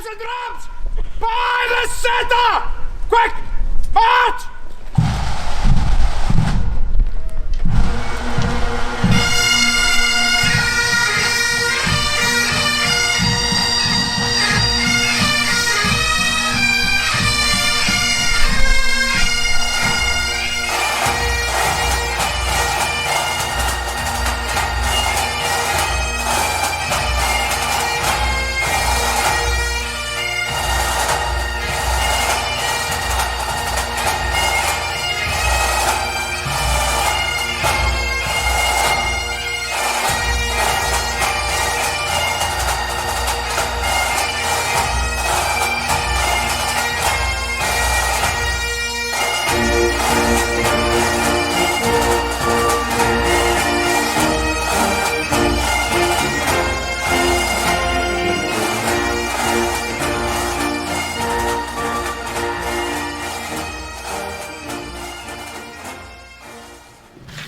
the drums! By the center! Quick! March!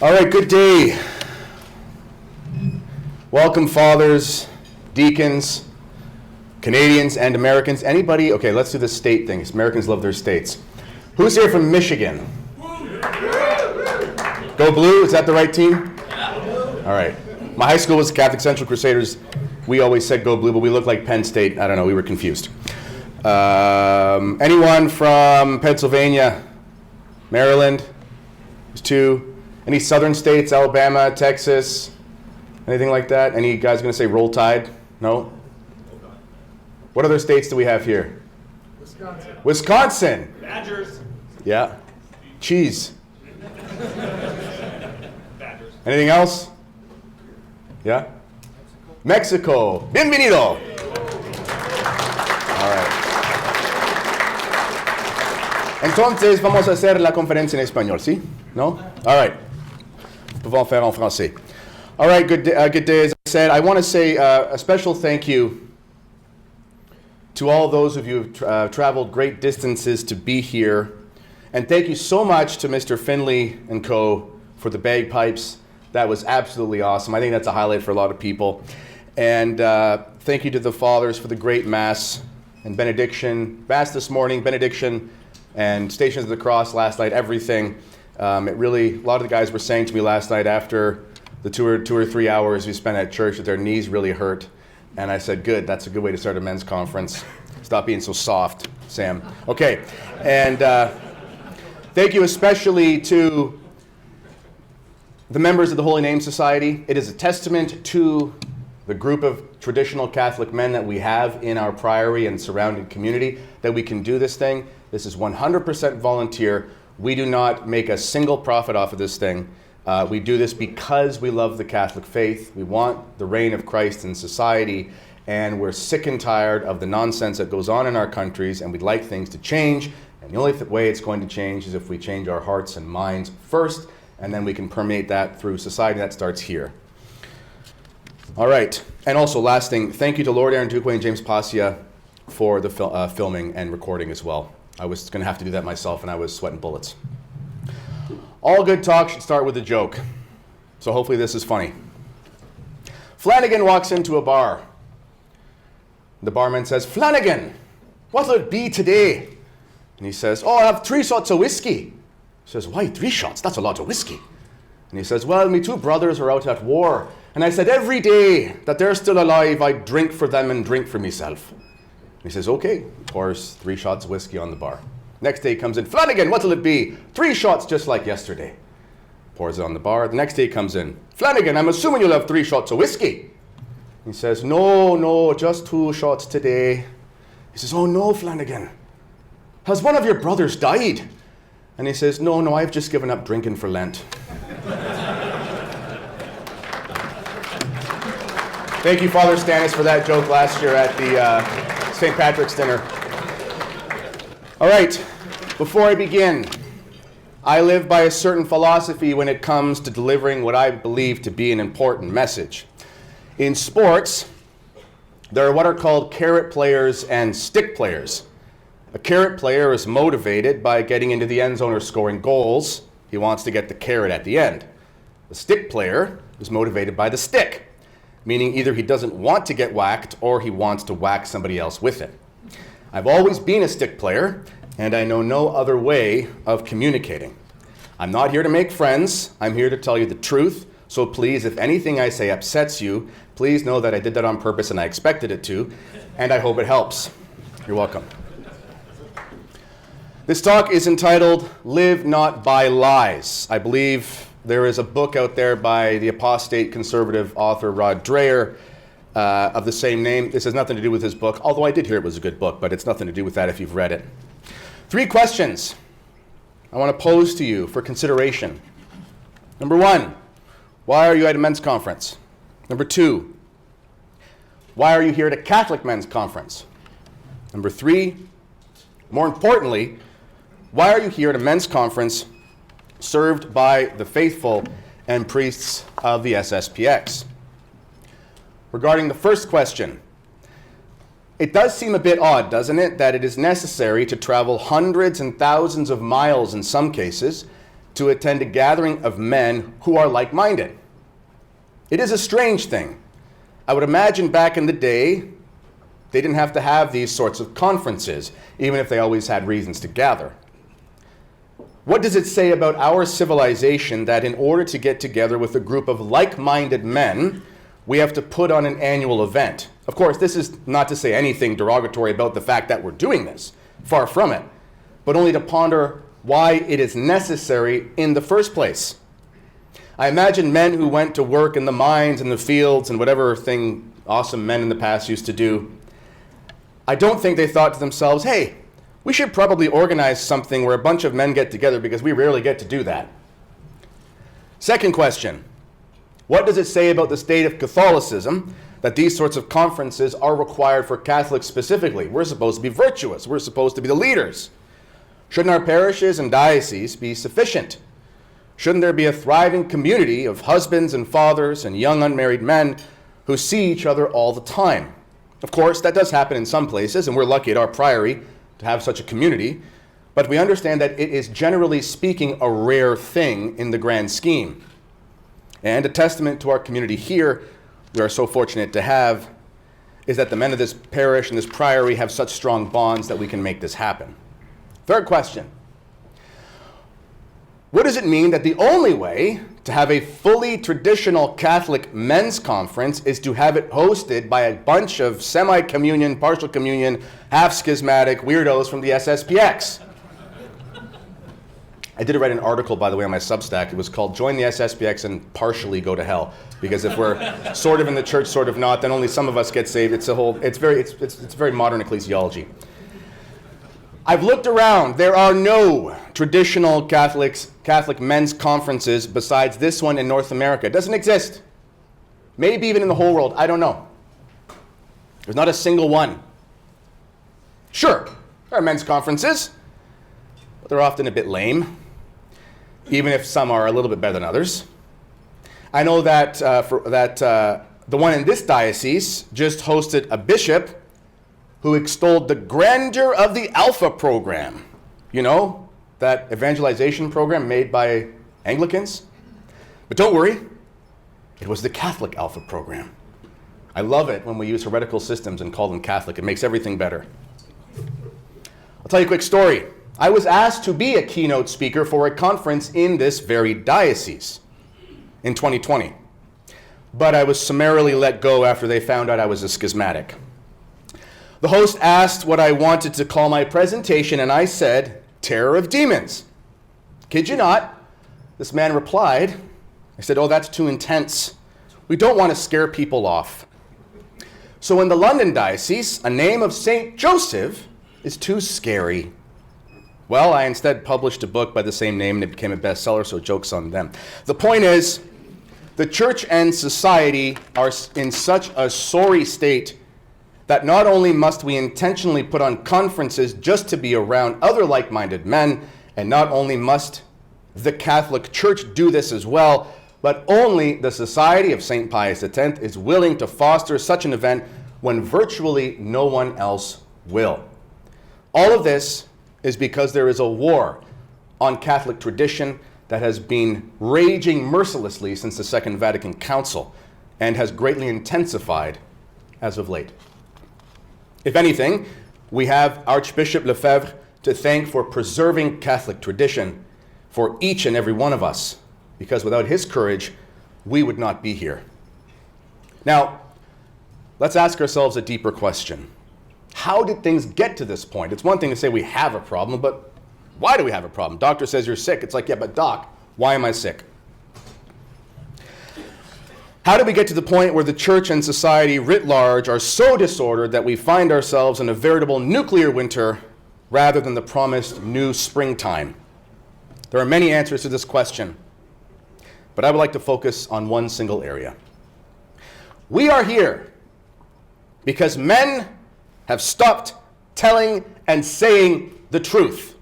All right, good day. Welcome, fathers, deacons, Canadians, and Americans. Anybody? Okay, let's do the state thing. Americans love their states. Who's here from Michigan? Go Blue, is that the right team? All right. My high school was Catholic Central Crusaders. We always said go Blue, but we looked like Penn State. I don't know, we were confused. Anyone from Pennsylvania, Maryland? There's two. Any southern states, Alabama, Texas, anything like that? Any guys going to say roll tide? No? What other states do we have here? Wisconsin. Wisconsin. Badgers. Yeah. Cheese. Badgers. Anything else? Yeah? Mexico. Bienvenido. All right. Entonces, vamos a hacer la conferencia en español, ¿sí? No? All right. Pouvons faire en français. All right, good day. As I said, I want to say a special thank you to all those of you who have traveled great distances to be here. And thank you so much to Mr. Finley and co. for the bagpipes. That was absolutely awesome. I think that's a highlight for a lot of people. And thank you to the fathers for the great Mass and benediction. Mass this morning, benediction, and Stations of the Cross last night, everything. It really, a lot of the guys were saying to me last night after the two or 3 hours we spent at church that their knees really hurt. And I said, good, that's a good way to start a men's conference. Stop being so soft, Sam. Okay, and thank you especially to the members of the Holy Name Society. It is a testament to the group of traditional Catholic men that we have in our priory and surrounding community that we can do this thing. This is 100% volunteer. We do not make a single profit off of this thing. We do this because we love the Catholic faith. We want the reign of Christ in society, and we're sick and tired of the nonsense that goes on in our countries, and we'd like things to change. And the only way it's going to change is if we change our hearts and minds first, and then we can permeate that through society. That starts here. All right. And also, last thing, thank you to Lord Aaron Duque and James Passia for the filming and recording as well. I was going to have to do that myself, and I was sweating bullets. All good talk should start with a joke. So hopefully this is funny. Flanagan walks into a bar. The barman says, Flanagan, what'll it be today? And he says, oh, I'll have 3 shots of whiskey. He says, why 3 shots? That's a lot of whiskey. And he says, well, my 2 brothers are out at war. And I said, every day that they're still alive, I drink for them and drink for myself. He says, okay, pours 3 shots of whiskey on the bar. Next day he comes in, Flanagan, what'll it be? 3 shots just like yesterday. Pours it on the bar. The next day he comes in, Flanagan, I'm assuming you'll have 3 shots of whiskey. He says, no, just 2 shots today. He says, oh no, Flanagan, has one of your brothers died? And he says, no, I've just given up drinking for Lent. Thank you, Father Stannis, for that joke last year at the St. Patrick's dinner. All right, before I begin, I live by a certain philosophy when it comes to delivering what I believe to be an important message. In sports, there are what are called carrot players and stick players. A carrot player is motivated by getting into the end zone or scoring goals. He wants to get the carrot at the end. The stick player is motivated by the stick, meaning either he doesn't want to get whacked or he wants to whack somebody else with it. I've always been a stick player, and I know no other way of communicating. I'm not here to make friends. I'm here to tell you the truth. So please, if anything I say upsets you, please know that I did that on purpose and I expected it to, and I hope it helps. You're welcome. This talk is entitled, Live Not by Lies. I believe there is a book out there by the apostate conservative author Rod Dreher of the same name. This has nothing to do with his book, although I did hear it was a good book, but it's nothing to do with that if you've read it. 3 questions I want to pose to you for consideration. Number 1, why are you at a men's conference? Number 2, why are you here at a Catholic men's conference? Number 3, more importantly, why are you here at a men's conference served by the faithful and priests of the SSPX? Regarding the first question, it does seem a bit odd, doesn't it, that it is necessary to travel hundreds and thousands of miles in some cases to attend a gathering of men who are like-minded. It is a strange thing. I would imagine back in the day, they didn't have to have these sorts of conferences, even if they always had reasons to gather. What does it say about our civilization that in order to get together with a group of like-minded men, we have to put on an annual event? Of course, this is not to say anything derogatory about the fact that we're doing this, far from it, but only to ponder why it is necessary in the first place. I imagine men who went to work in the mines and the fields and whatever thing awesome men in the past used to do. I don't think they thought to themselves, hey, we should probably organize something where a bunch of men get together because we rarely get to do that. Second question, what does it say about the state of Catholicism that these sorts of conferences are required for Catholics specifically? We're supposed to be virtuous. We're supposed to be the leaders. Shouldn't our parishes and dioceses be sufficient? Shouldn't there be a thriving community of husbands and fathers and young unmarried men who see each other all the time? Of course, that does happen in some places, and we're lucky at our priory to have such a community, but we understand that it is generally speaking a rare thing in the grand scheme. And a testament to our community here, we are so fortunate to have, is that the men of this parish and this priory have such strong bonds that we can make this happen. Third question, what does it mean that the only way to have a fully traditional Catholic men's conference is to have it hosted by a bunch of semi-communion, partial communion, half-schismatic weirdos from the SSPX? I did write an article, by the way, on my Substack. It was called Join the SSPX and Partially Go to Hell. Because if we're sort of in the church, sort of not, then only some of us get saved. It's very modern ecclesiology. I've looked around. There are no traditional Catholic men's conferences besides this one in North America. It doesn't exist. Maybe even in the whole world. I don't know. There's not a single one. Sure, there are men's conferences, but they're often a bit lame, even if some are a little bit better than others. I know that, the one in this diocese just hosted a bishop who extolled the grandeur of the Alpha program. You know, that evangelization program made by Anglicans. But don't worry, it was the Catholic Alpha program. I love it when we use heretical systems and call them Catholic. It makes everything better. I'll tell you a quick story. I was asked to be a keynote speaker for a conference in this very diocese in 2020. But I was summarily let go after they found out I was a schismatic. The host asked what I wanted to call my presentation, and I said, Terror of Demons. Kid you not, this man replied, I said, oh, that's too intense. We don't want to scare people off. So in the London diocese, a name of St. Joseph is too scary. Well, I instead published a book by the same name, and it became a bestseller, so joke's on them. The point is, the church and society are in such a sorry state that not only must we intentionally put on conferences just to be around other like-minded men, and not only must the Catholic Church do this as well, but only the Society of St. Pius X is willing to foster such an event when virtually no one else will. All of this is because there is a war on Catholic tradition that has been raging mercilessly since the Second Vatican Council and has greatly intensified as of late. If anything, We have Archbishop Lefebvre to thank for preserving Catholic tradition for each and every one of us, because without his courage, we would not be here. Now, let's ask ourselves a deeper question. How did things get to this point? It's one thing to say we have a problem, but why do we have a problem? Doctor says you're sick. It's like, yeah, but doc, why am I sick? How did we get to the point where the church and society writ large are so disordered that we find ourselves in a veritable nuclear winter rather than the promised new springtime? There are many answers to this question, but I would like to focus on one single area. We are here because men have stopped telling and saying the truth.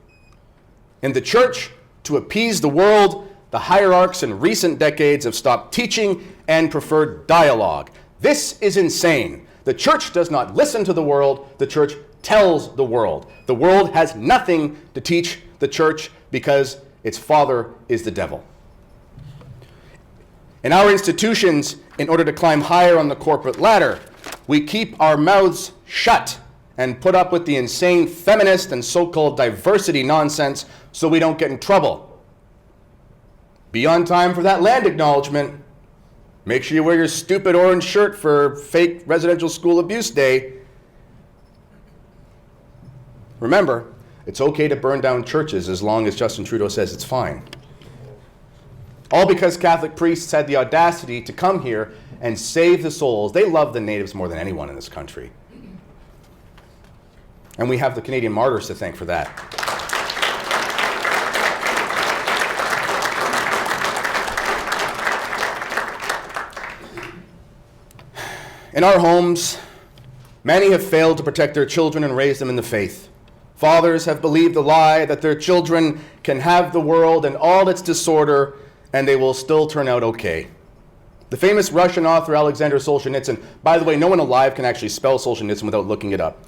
In the church, to appease the world, the hierarchs in recent decades have stopped teaching and preferred dialogue. This is insane. The church does not listen to the world. The church tells the world. The world has nothing to teach the church because its father is the devil. In our institutions, in order to climb higher on the corporate ladder, we keep our mouths shut and put up with the insane feminist and so-called diversity nonsense so we don't get in trouble. Be on time for that land acknowledgement. Make sure you wear your stupid orange shirt for fake residential school abuse day. Remember, it's okay to burn down churches as long as Justin Trudeau says it's fine. All because Catholic priests had the audacity to come here and save the souls. They love the natives more than anyone in this country. And we have the Canadian martyrs to thank for that. In our homes, many have failed to protect their children and raise them in the faith. Fathers have believed the lie that their children can have the world and all its disorder, and they will still turn out okay. The famous Russian author Alexander Solzhenitsyn, by the way, no one alive can actually spell Solzhenitsyn without looking it up,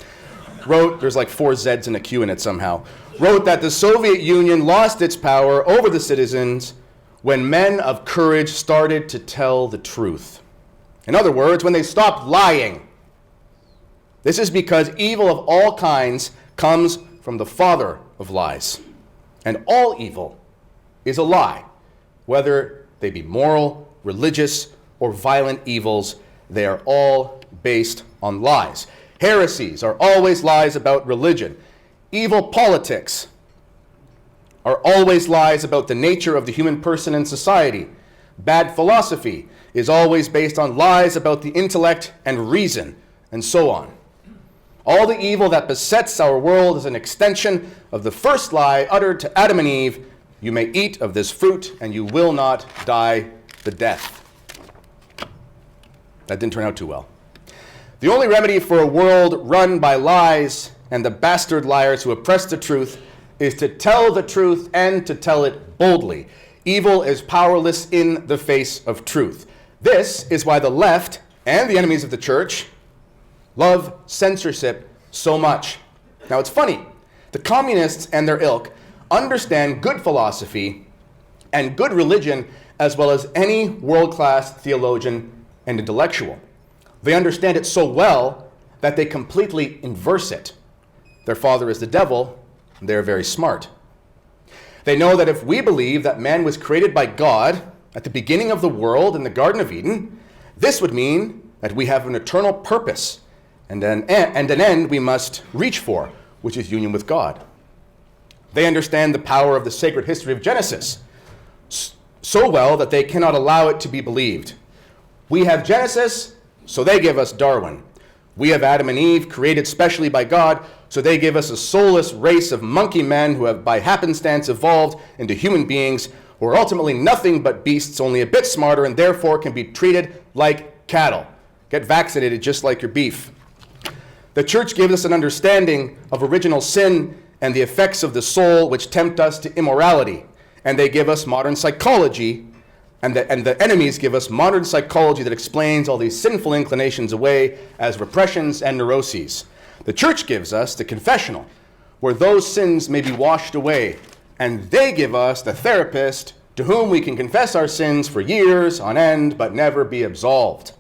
wrote, there's like 4 Z's and a Q in it somehow, wrote that the Soviet Union lost its power over the citizens when men of courage started to tell the truth. In other words, when they stopped lying. This is because evil of all kinds comes from the father of lies. And all evil is a lie. Whether they be moral, religious, or violent evils, they are all based on lies. Heresies are always lies about religion. Evil politics are always lies about the nature of the human person and society. Bad philosophy is always based on lies about the intellect and reason, and so on. All the evil that besets our world is an extension of the first lie uttered to Adam and Eve: you may eat of this fruit and you will not die the death. That didn't turn out too well. The only remedy for a world run by lies and the bastard liars who oppress the truth is to tell the truth and to tell it boldly. Evil is powerless in the face of truth. This is why the left and the enemies of the church love censorship so much. Now it's funny, the communists and their ilk understand good philosophy and good religion as well as any world-class theologian and intellectual. They understand it so well that they completely inverse it. Their father is the devil, and they're very smart. They know that if we believe that man was created by God at the beginning of the world in the Garden of Eden, this would mean that we have an eternal purpose and an end we must reach for, which is union with God. They understand the power of the sacred history of Genesis so well that they cannot allow it to be believed. We have Genesis, so they give us Darwin. We have Adam and Eve, created specially by God, so they give us a soulless race of monkey men who have by happenstance evolved into human beings who are ultimately nothing but beasts, only a bit smarter, and therefore can be treated like cattle. Get vaccinated just like your beef. The church gives us an understanding of original sin and the effects of the soul which tempt us to immorality. And they give us modern psychology, and the enemies give us modern psychology that explains all these sinful inclinations away as repressions and neuroses. The church gives us the confessional, where those sins may be washed away, and they give us the therapist to whom we can confess our sins for years on end but never be absolved.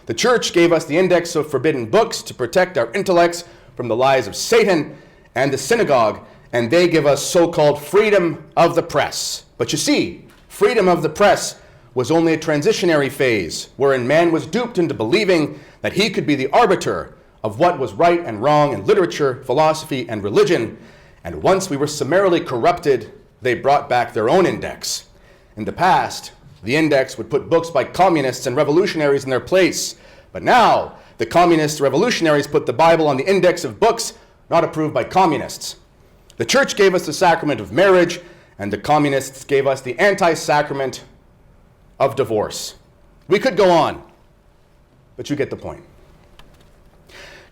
The church gave us the index of forbidden books to protect our intellects, from the lies of Satan and the synagogue, and they give us so-called freedom of the press. But you see, freedom of the press was only a transitionary phase wherein man was duped into believing that he could be the arbiter of what was right and wrong in literature, philosophy, and religion. And once we were summarily corrupted, they brought back their own index. In the past, the index would put books by communists and revolutionaries in their place. But now, the communist revolutionaries put the Bible on the index of books not approved by communists. The church gave us the sacrament of marriage, and the communists gave us the anti-sacrament of divorce. We could go on, but you get the point.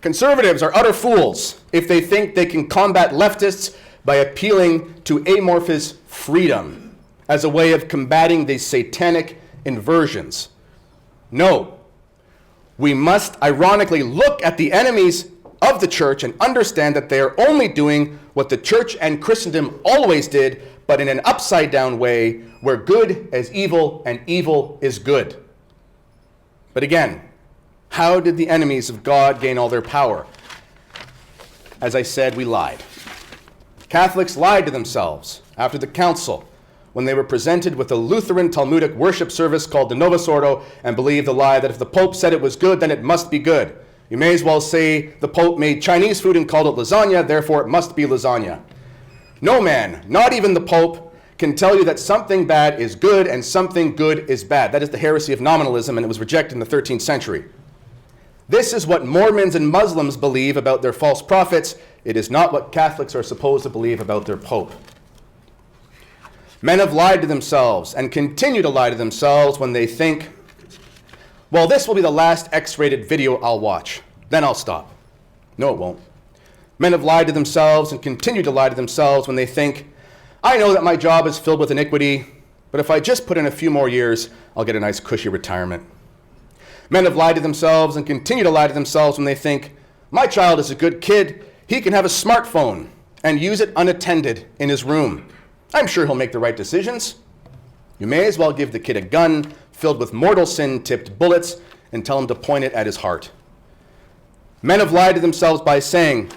Conservatives are utter fools if they think they can combat leftists by appealing to amorphous freedom as a way of combating these satanic inversions. No. We must ironically look at the enemies of the church and understand that they are only doing what the church and Christendom always did, but in an upside-down way where good is evil and evil is good. But again, how did the enemies of God gain all their power? As I said, we lied. Catholics lied to themselves after the council when they were presented with a Lutheran Talmudic worship service called the Novus Ordo and believed the lie that if the Pope said it was good, then it must be good. You may as well say the Pope made Chinese food and called it lasagna, therefore it must be lasagna. No man, not even the Pope, can tell you that something bad is good and something good is bad. That is the heresy of nominalism, and it was rejected in the 13th century. This is what Mormons and Muslims believe about their false prophets. It is not what Catholics are supposed to believe about their Pope. Men have lied to themselves and continue to lie to themselves when they think, well, this will be the last X-rated video I'll watch. Then I'll stop. No, it won't. Men have lied to themselves and continue to lie to themselves when they think, I know that my job is filled with iniquity, but if I just put in a few more years, I'll get a nice cushy retirement. Men have lied to themselves and continue to lie to themselves when they think, my child is a good kid. He can have a smartphone and use it unattended in his room. I'm sure he'll make the right decisions. You may as well give the kid a gun filled with mortal sin-tipped bullets and tell him to point it at his heart. Men have lied to themselves by saying,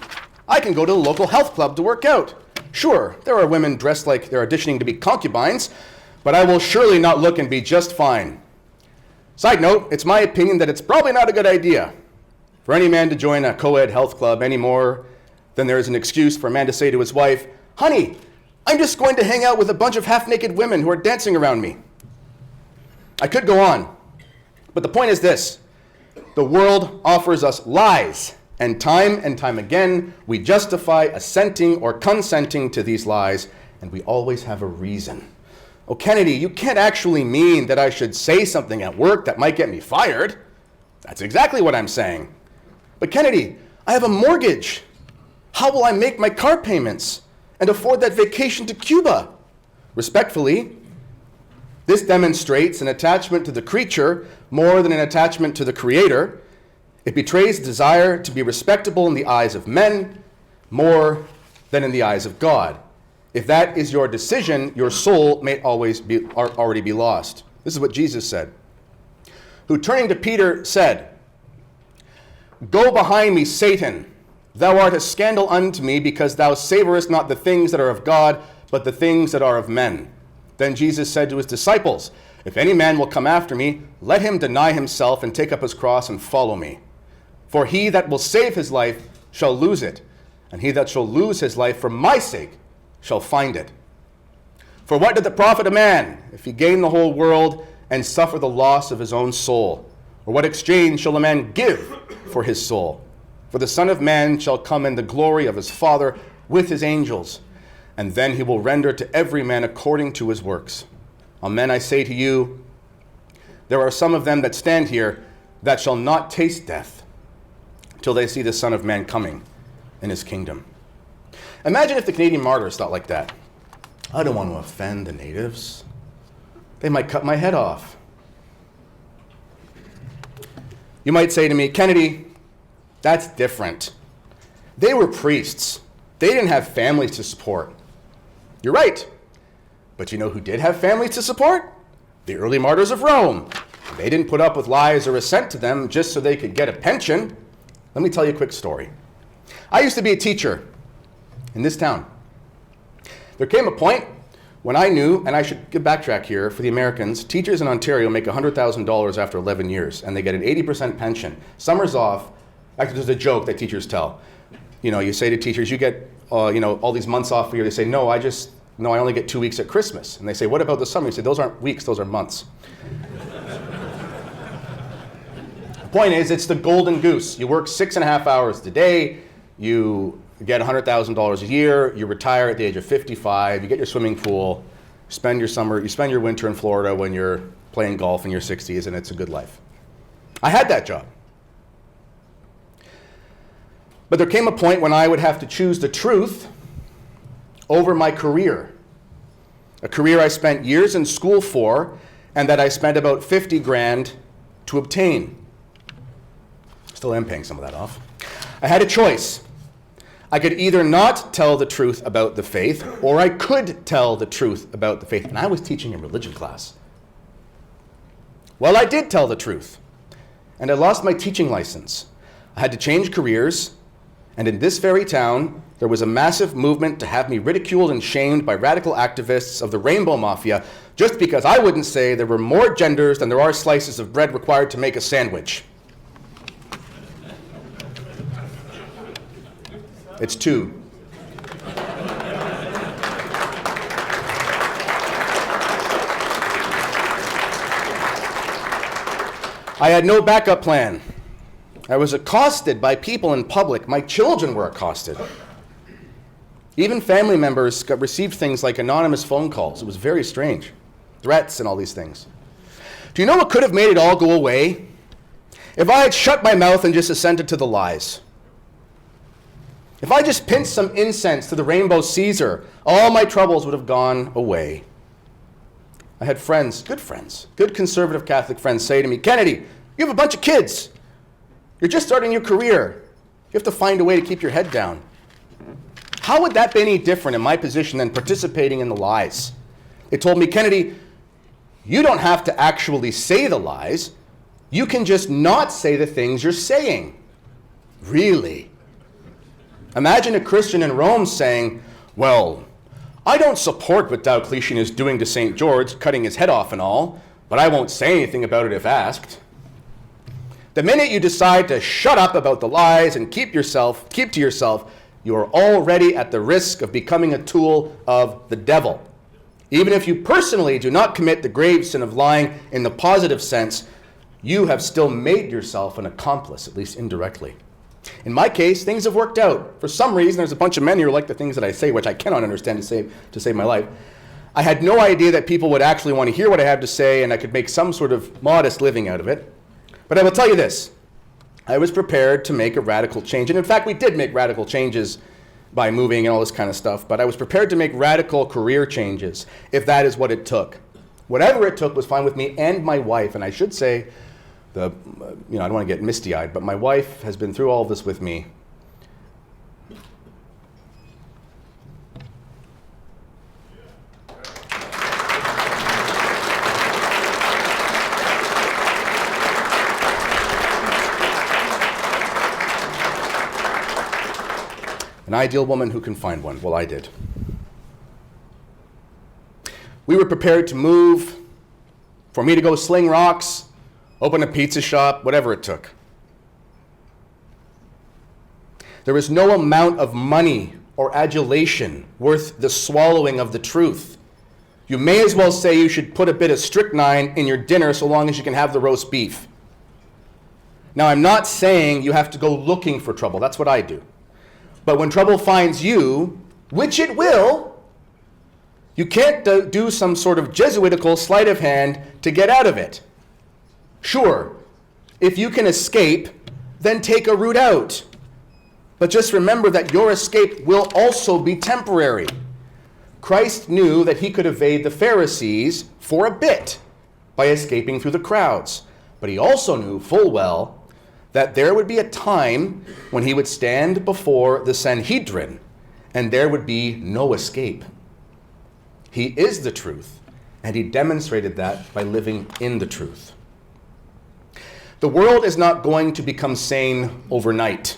I can go to the local health club to work out. Sure, there are women dressed like they're auditioning to be concubines, but I will surely not look and be just fine. Side note, it's my opinion that it's probably not a good idea for any man to join a co-ed health club any more than there is an excuse for a man to say to his wife, honey, I'm just going to hang out with a bunch of half-naked women who are dancing around me. I could go on, but the point is this. The world offers us lies, and time again, we justify assenting or consenting to these lies, and we always have a reason. Oh, Kennedy, you can't actually mean that I should say something at work that might get me fired. That's exactly what I'm saying. But Kennedy, I have a mortgage. How will I make my car payments and afford that vacation to Cuba? Respectfully, this demonstrates an attachment to the creature more than an attachment to the Creator. It betrays a desire to be respectable in the eyes of men more than in the eyes of God. If that is your decision, your soul may already be lost. This is what Jesus said, who turning to Peter said, Go behind me, Satan. Thou art a scandal unto me, because thou savorest not the things that are of God, but the things that are of men. Then Jesus said to his disciples, If any man will come after me, let him deny himself and take up his cross and follow me. For he that will save his life shall lose it, and he that shall lose his life for my sake shall find it. For what did it profit a man if he gain the whole world and suffer the loss of his own soul? Or what exchange shall a man give for his soul? For the Son of Man shall come in the glory of his Father with his angels, and then he will render to every man according to his works. Amen, I say to you, there are some of them that stand here that shall not taste death till they see the Son of Man coming in his kingdom. Imagine if the Canadian martyrs thought like that. I don't want to offend the natives. They might cut my head off. You might say to me, Kennedy, that's different. They were priests. They didn't have families to support. You're right. But you know who did have families to support? The early martyrs of Rome. They didn't put up with lies or assent to them just so they could get a pension. Let me tell you a quick story. I used to be a teacher in this town. There came a point when I knew, and I should backtrack here for the Americans, teachers in Ontario make $100,000 after 11 years, and they get an 80% pension. Summers off. Actually, there's a joke that teachers tell. You know, you say to teachers, you get, all these months off a year. They say, no, I only get 2 weeks at Christmas. And they say, what about the summer? You say, those aren't weeks, those are months. The point is, it's the golden goose. You work 6.5 hours a day, you get $100,000 a year, you retire at the age of 55, you get your swimming pool, you spend your winter in Florida when you're playing golf in your 60s, and it's a good life. I had that job. But there came a point when I would have to choose the truth over my career. A career I spent years in school for, and that I spent about 50 grand to obtain. Still am paying some of that off. I had a choice. I could either not tell the truth about the faith, or I could tell the truth about the faith. And I was teaching a religion class. Well, I did tell the truth, and I lost my teaching license. I had to change careers, and in this very town, there was a massive movement to have me ridiculed and shamed by radical activists of the Rainbow Mafia just because I wouldn't say there were more genders than there are slices of bread required to make a sandwich. It's 2. I had no backup plan. I was accosted by people in public. My children were accosted. Even family members received things like anonymous phone calls. It was very strange. Threats and all these things. Do you know what could have made it all go away? If I had shut my mouth and just assented to the lies. If I just pinched some incense to the rainbow Caesar, all my troubles would have gone away. I had friends, good conservative Catholic friends say to me, Kennedy, you have a bunch of kids. You're just starting your career. You have to find a way to keep your head down. How would that be any different in my position than participating in the lies? They told me, Kennedy, you don't have to actually say the lies. You can just not say the things you're saying. Really? Imagine a Christian in Rome saying, well, I don't support what Diocletian is doing to St. George, cutting his head off and all, but I won't say anything about it if asked. The minute you decide to shut up about the lies and keep to yourself, you are already at the risk of becoming a tool of the devil. Even if you personally do not commit the grave sin of lying in the positive sense, you have still made yourself an accomplice, at least indirectly. In my case, things have worked out. For some reason, there's a bunch of men here who like the things that I say, which I cannot understand to save my life. I had no idea that people would actually want to hear what I have to say, and I could make some sort of modest living out of it. But I will tell you this, I was prepared to make a radical change. And in fact, we did make radical changes by moving and all this kind of stuff, but I was prepared to make radical career changes if that is what it took. Whatever it took was fine with me and my wife. And I should say, I don't want to get misty-eyed, but my wife has been through all of this with me. An ideal woman who can find one. Well, I did. We were prepared to move, for me to go sling rocks, open a pizza shop, whatever it took. There is no amount of money or adulation worth the swallowing of the truth. You may as well say you should put a bit of strychnine in your dinner so long as you can have the roast beef. Now, I'm not saying you have to go looking for trouble. That's what I do. But when trouble finds you, which it will, you can't do some sort of Jesuitical sleight of hand to get out of it. Sure, if you can escape, then take a route out. But just remember that your escape will also be temporary. Christ knew that he could evade the Pharisees for a bit by escaping through the crowds. But he also knew full well that there would be a time when he would stand before the Sanhedrin and there would be no escape. He is the truth, and he demonstrated that by living in the truth. The world is not going to become sane overnight.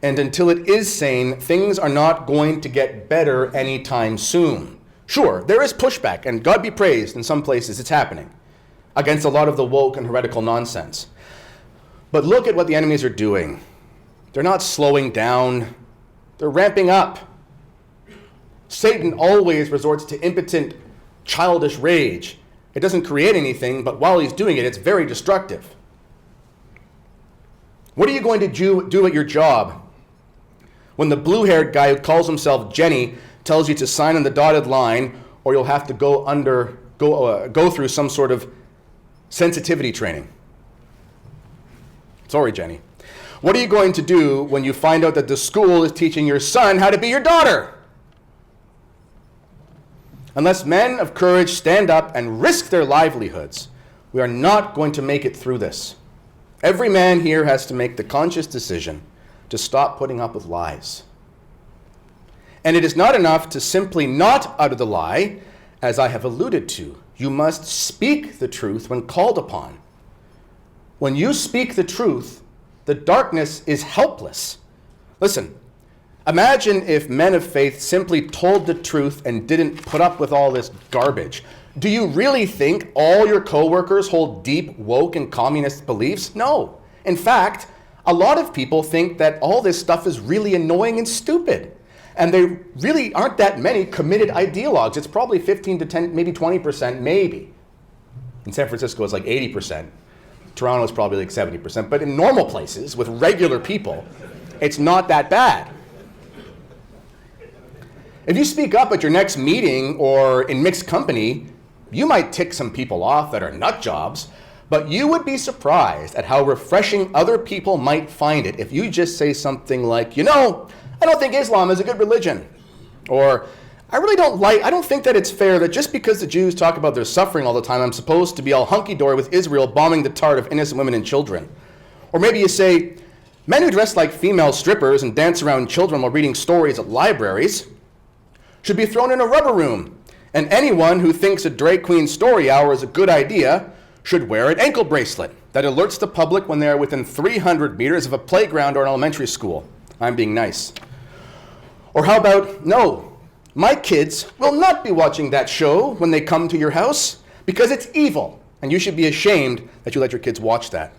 And until it is sane, things are not going to get better anytime soon. Sure, there is pushback, and God be praised, in some places it's happening, against a lot of the woke and heretical nonsense. But look at what the enemies are doing. They're not slowing down, they're ramping up. Satan always resorts to impotent, childish rage. It doesn't create anything, but while he's doing it, it's very destructive. What are you going to do at your job when the blue-haired guy who calls himself Jenny tells you to sign on the dotted line, or you'll have to go through some sort of sensitivity training? Sorry, Jenny. What are you going to do when you find out that the school is teaching your son how to be your daughter? Unless men of courage stand up and risk their livelihoods, we are not going to make it through this. Every man here has to make the conscious decision to stop putting up with lies. And it is not enough to simply not utter the lie, as I have alluded to. You must speak the truth when called upon. When you speak the truth, the darkness is helpless. Listen, imagine if men of faith simply told the truth and didn't put up with all this garbage. Do you really think all your coworkers hold deep, woke, and communist beliefs? No. In fact, a lot of people think that all this stuff is really annoying and stupid. And there really aren't that many committed ideologues. It's probably 15 to 10, maybe 20%, maybe. In San Francisco, it's like 80%. Toronto is probably like 70%. But in normal places, with regular people, it's not that bad. If you speak up at your next meeting or in mixed company, you might tick some people off that are nut jobs, but you would be surprised at how refreshing other people might find it if you just say something like, I don't think Islam is a good religion. Or, I don't think that it's fair that just because the Jews talk about their suffering all the time, I'm supposed to be all hunky-dory with Israel bombing the tart of innocent women and children. Or maybe you say, men who dress like female strippers and dance around children while reading stories at libraries should be thrown in a rubber room. And anyone who thinks a drag queen story hour is a good idea should wear an ankle bracelet that alerts the public when they are within 300 meters of a playground or an elementary school. I'm being nice. Or how about, no, my kids will not be watching that show when they come to your house because it's evil, and you should be ashamed that you let your kids watch that.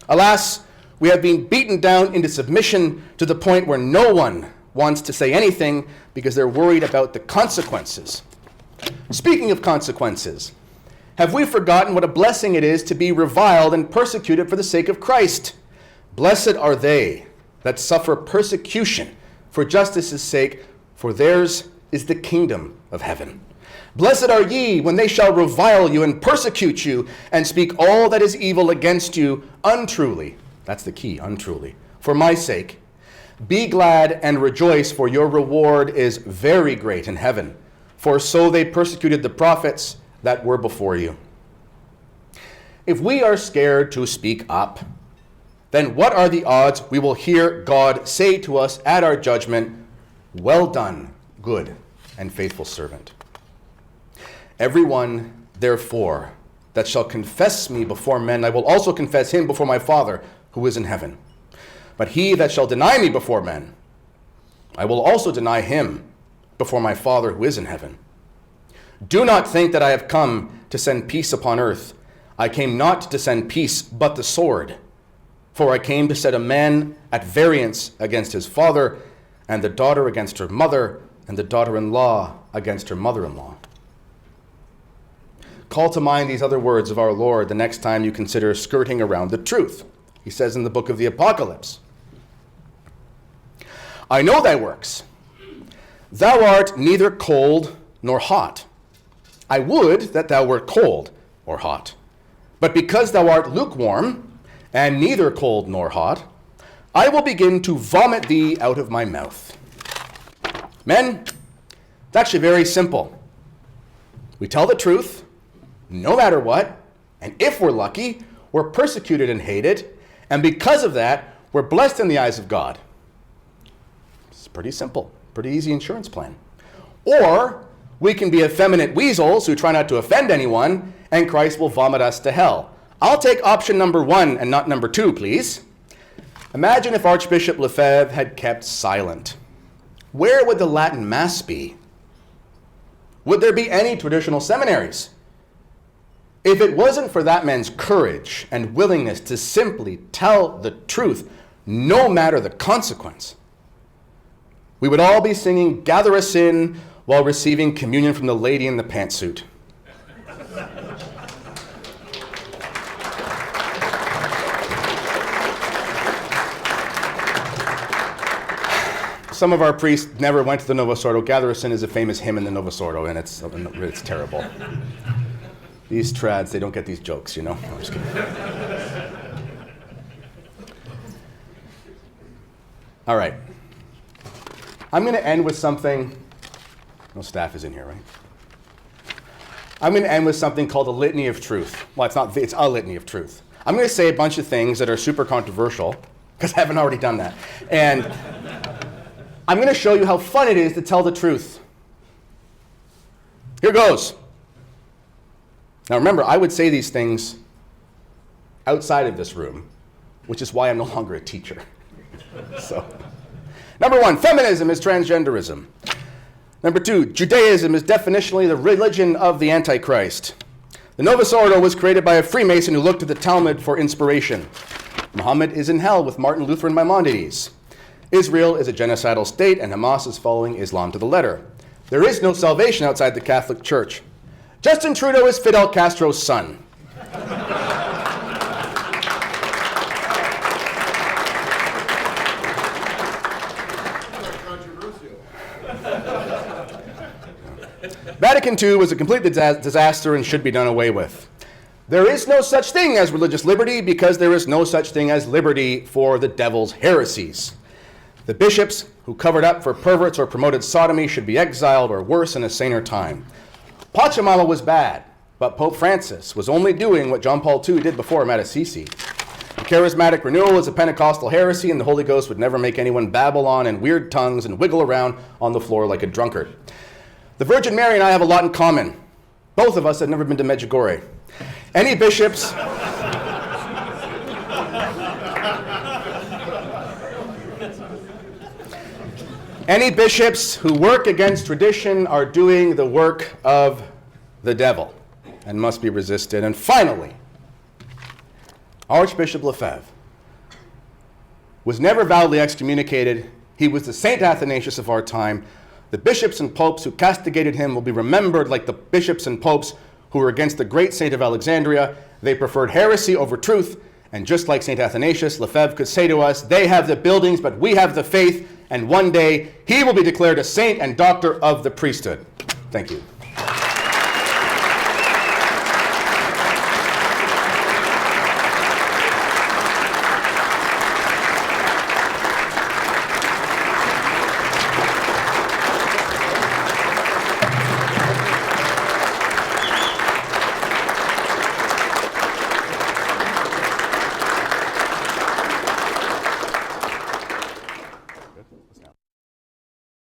Alas, we have been beaten down into submission to the point where no one wants to say anything because they're worried about the consequences. Speaking of consequences, have we forgotten what a blessing it is to be reviled and persecuted for the sake of Christ? Blessed are they that suffer persecution for justice's sake, for theirs is the kingdom of heaven. Blessed are ye when they shall revile you and persecute you and speak all that is evil against you untruly. That's the key, untruly. For my sake, be glad and rejoice, for your reward is very great in heaven. For so they persecuted the prophets that were before you. If we are scared to speak up, then what are the odds we will hear God say to us at our judgment, well done, good and faithful servant? Everyone, therefore, that shall confess me before men, I will also confess him before my Father who is in heaven. But he that shall deny me before men, I will also deny him before my Father who is in heaven. Do not think that I have come to send peace upon earth. I came not to send peace, but the sword. For I came to set a man at variance against his father, and the daughter against her mother, and the daughter-in-law against her mother-in-law. Call to mind these other words of our Lord the next time you consider skirting around the truth. He says in the book of the Apocalypse, I know thy works. Thou art neither cold nor hot. I would that thou wert cold or hot. But because thou art lukewarm, and neither cold nor hot, I will begin to vomit thee out of my mouth. Men, it's actually very simple. We tell the truth, no matter what, and if we're lucky, we're persecuted and hated, and because of that, we're blessed in the eyes of God. It's pretty simple, pretty easy insurance plan. Or we can be effeminate weasels who try not to offend anyone, and Christ will vomit us to hell. I'll take option number 1 and not number 2, please. Imagine if Archbishop Lefebvre had kept silent. Where would the Latin Mass be? Would there be any traditional seminaries? If it wasn't for that man's courage and willingness to simply tell the truth, no matter the consequence, we would all be singing "Gather Us In" while receiving communion from the lady in the pantsuit. Some of our priests never went to the Novus Ordo. "Gather Us In" is a famous hymn in the Novus Ordo, and it's terrible. These trads, they don't get these jokes, you know? No, I'm just kidding. All right. I'm going to end with something. No staff is in here, right? I'm going to end with something called a litany of truth. Well, it's a litany of truth. I'm going to say a bunch of things that are super controversial, because I haven't already done that. And I'm going to show you how fun it is to tell the truth. Here goes. Now remember, I would say these things outside of this room, which is why I'm no longer a teacher. So, number 1, feminism is transgenderism. Number 2, Judaism is definitionally the religion of the Antichrist. The Novus Ordo was created by a Freemason who looked to the Talmud for inspiration. Muhammad is in hell with Martin Luther and Maimonides. Israel is a genocidal state, and Hamas is following Islam to the letter. There is no salvation outside the Catholic Church. Justin Trudeau is Fidel Castro's son. Vatican II was a complete disaster and should be done away with. There is no such thing as religious liberty because there is no such thing as liberty for the devil's heresies. The bishops who covered up for perverts or promoted sodomy should be exiled or worse in a saner time. Pachamama was bad, but Pope Francis was only doing what John Paul II did before him at Assisi. The charismatic renewal is a Pentecostal heresy, and the Holy Ghost would never make anyone babble on in weird tongues and wiggle around on the floor like a drunkard. The Virgin Mary and I have a lot in common. Both of us had never been to Medjugorje. Any bishops... Any bishops who work against tradition are doing the work of the devil and must be resisted. And finally, Archbishop Lefebvre was never validly excommunicated. He was the Saint Athanasius of our time. The bishops and popes who castigated him will be remembered like the bishops and popes who were against the great saint of Alexandria. They preferred heresy over truth. And just like Saint Athanasius, Lefebvre could say to us, they have the buildings, but we have the faith. And one day, he will be declared a saint and doctor of the priesthood. Thank you.